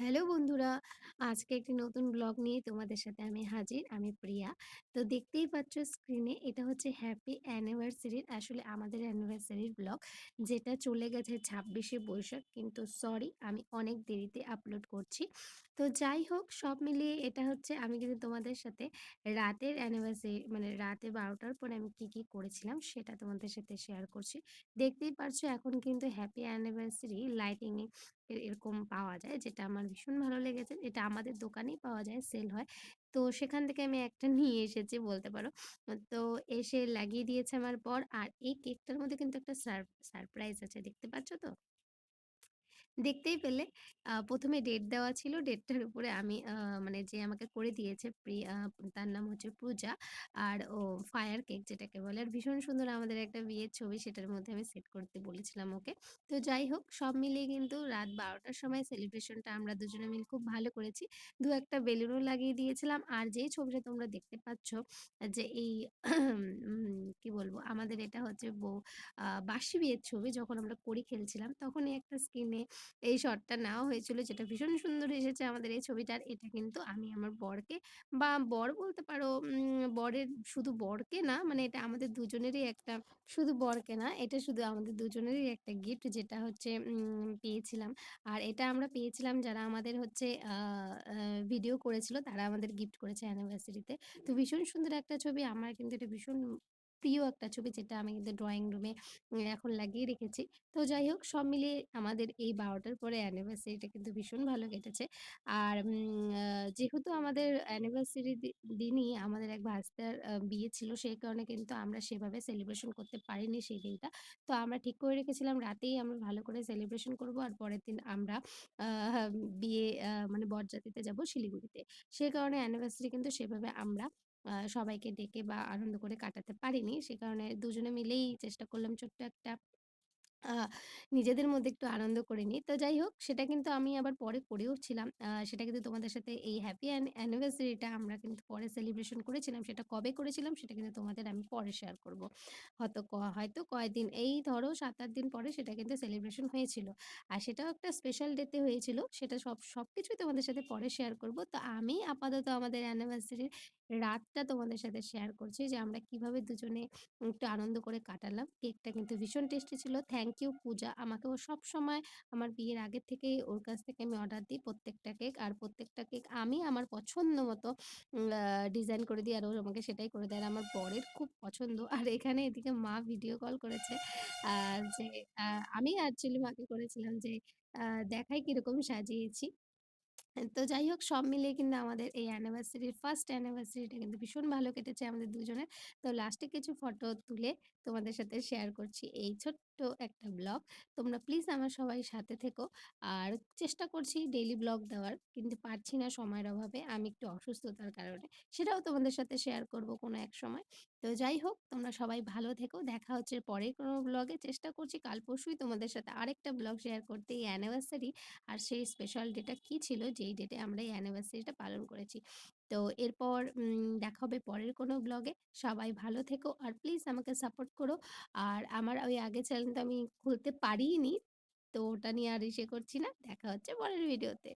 Hello বন্ধুরা, আজকে একটি নতুন ব্লগ নিয়ে তোমাদের সাথে আমি হাজির। আমি প্রিয়া। তো দেখতেই পাচ্ছ স্ক্রিনে এটা হচ্ছে হ্যাপি অ্যানিভার্সারির আসলে আমাদের অ্যানিভার্সারির ব্লগ যেটা চলে গেছে ২৬শে বৈশাখ। কিন্তু সরি আমি অনেক দেরিতে আপলোড করছি। তো যাই হোক সব মিলিয়ে এটা হচ্ছে আমি কিন্তু তোমাদের সাথে রাতের অ্যানিভার্সারি মানে রাতে ১২টার পরে আমি কি করেছিলাম সেটা তোমাদের সাথে শেয়ার করছি। দেখতেই পারছো এখন কিন্তু হ্যাপি অ্যানিভার্সারি লাইটিং এরকম পাওয়া যায় যেটা আমার ভীষণ ভালো লেগেছে। এটা আমাদের দোকানেই পাওয়া যায়, সেল হয়। তো সেখান থেকে আমি একটা নিয়ে এসেছি বলতে পারো। তো এসে লাগিয়ে দিয়েছে আমার বর। আর এই কেকটার মধ্যে কিন্তু একটা সারপ্রাইজ আছে। দেখতে পাচ্ছ তো? দেখতেই পেলে ১ম এ ডেট দেওয়া ছিল। ডেটটার উপরে আমি মানে যে আমাকে করে দিয়েছে তার নাম হচ্ছে পূজা। আর ও ফায়ার কেক যেটাকে বলে। আর ভীষণ সুন্দর আমাদের একটা বিয়ের ছবি সেটার মধ্যে আমি সেট করতে বলেছিলাম ওকে। তো যাই হোক সব মিলিয়ে কিন্তু রাত ১২ টার সময় সেলিব্রেশনটা আমরা দুজনে মিলে খুব ভালো করেছি। ২-১ টা বেলুনও লাগিয়ে দিয়েছিলাম। আর যেই ছবিটা তোমরা দেখতে পাচ্ছ যে এই কি বলবো আমাদের এটা হচ্ছে বাসি বিয়ের ছবি যখন আমরা কড়ি খেলছিলাম তখনই একটা স্ক্রিনে এই শটটা নেওয়া হয়েছিল যেটা ভীষণ সুন্দর এসেছে আমাদের এই ছবিটার। এটা কিন্তু আমি আমার বরকে বা বর বলতে পারো বরের শুধু বরকে না মানে এটা আমাদের দুজনেরই একটা শুধু বরকে না এটা শুধু আমাদের দুজনেরই একটা গিফট যেটা হচ্ছে পেয়েছিলাম। আর এটা আমরা পেয়েছিলাম যারা আমাদের হচ্ছে আ আ ভিডিও করেছিল তারা আমাদের গিফট করেছে অ্যানিভার্সারিতে। তো ভীষণ সুন্দর একটা ছবি। আমার কিন্তু এটা ভীষণ প্রিয় একটা ছবি যেটা আমি কিন্তু ড্রইং রুমে এখন লাগিয়ে রেখেছি। তো যাই হোক সব মিলিয়ে আমাদের এই ১২ টার পরে অ্যানিভার্সারিটা কিন্তু ভীষণ ভালো কেটেছে। আর যেহেতু আমাদের অ্যানিভার্সারি দিনই আমাদের এক ভাস্তার বিয়ে ছিল সেই কারণে কিন্তু আমরা সেভাবে সেলিব্রেশন করতে পারিনি সেই দিনটা। তো আমরা ঠিক করে রেখেছিলাম রাতেই আমরা ভালো করে সেলিব্রেশন করব। আর পরের দিন আমরা আ বিয়ে মানে বরযাত্রীতে যাব শিলিগুড়িতে। সে কারণে অ্যানিভার্সারি কিন্তু সেভাবে আমরা সবাইকে ডেকে বা আনন্দ করে কাটাতে পারিনি। সে কারণে দুজনে মিলেই চেষ্টা করলাম ছোট্ট একটা আ নিজেদের মধ্যে একটু আনন্দ করে নিই। তো যাই হোক সেটা কিন্তু আমি আবার পরে করেও ছিলাম। সেটা কিন্তু তোমাদের সাথে এই হ্যাপি অ্যানিভার্সারি টা আমরা কিন্তু পরে সেলিব্রেশন করেছিলাম। সেটা কবে করেছিলাম সেটা কিন্তু তোমাদের আমি পরে শেয়ার করব। হয়তো কয়েকদিন এই ধরো ৭-৮ দিন পরে সেটা কিন্তু সেলিব্রেশন হয়েছিল। আর সেটাও একটা স্পেশাল ডে তে হয়েছিল। সেটা সবকিছুই তোমাদের সাথে পরে শেয়ার করব। তো আমি আপাতত আমাদের অ্যানিভার্সারির রাতটা তোমাদের সাথে শেয়ার করছি যে আমরা কিভাবে দুজনে একটু আনন্দ করে কাটালাম। কেকটা কিন্তু ভীষণ টেস্টি ছিল। থ্যাংক ইউ পূজা। আমাকে ও সবসময় আমার বিয়ের আগের থেকেই ওর কাছ থেকে আমি অর্ডার দিই প্রত্যেকটা কেক। আর প্রত্যেকটা কেক আমি আমার পছন্দ মতো উম আ ডিজাইন করে দিই। আর ও আমাকে সেটাই করে দেয়। আর আমার বরের খুব পছন্দ। আর এখানে এদিকে মা ভিডিও কল করেছে। আ যে আ আমি অ্যাকচুয়ালি মাকে করেছিলাম যে আ দেখাই কিরকম সাজিয়েছি। তো যাই হোক সব মিলিয়ে কিন্তু আমাদের এই অ্যানিভার্সারির ফার্স্ট অ্যানিভার্সারিটা কিন্তু ভীষণ ভালো কেটেছে আমাদের দুজনের। তো লাস্টে কিছু ফটো তুলে তোমাদের সাথে শেয়ার করছি এই ছোট্ট একটা ব্লগ। তোমরা প্লিজ আমার সবাই সাথে থেকো। আর চেষ্টা করছি ডেইলি ব্লগ দেওয়ার। কিন্তু পারছি না সময়ের অভাবে। আমি একটু অসুস্থতার কারণে। সেটাও তোমাদের সাথে শেয়ার করব কোনো এক সময়। তো যাই হোক তোমরা সবাই ভালো থেকো। দেখা হচ্ছে পরের কোনো ব্লগে। চেষ্টা করছি কাল পরশুই তোমাদের সাথে আরেকটা ব্লগ শেয়ার করতে এই অ্যানিভার্সারি আর সেই স্পেশাল ডেটা কি ছিল যেই ডেটে আমরা এই অ্যানিভার্সারিটা পালন করেছি। তো এরপর দেখা হবে পরের কোনো ব্লগে। সবাই ভালো থেকো আর প্লিজ আমাকে সাপোর্ট করো। আর আমার ওই আগের চ্যানেলটা আমি খুলতে পারিইনি। তো ওটা নিয়ে আর ইসে করছি না। দেখা হচ্ছে পরের ভিডিওতে।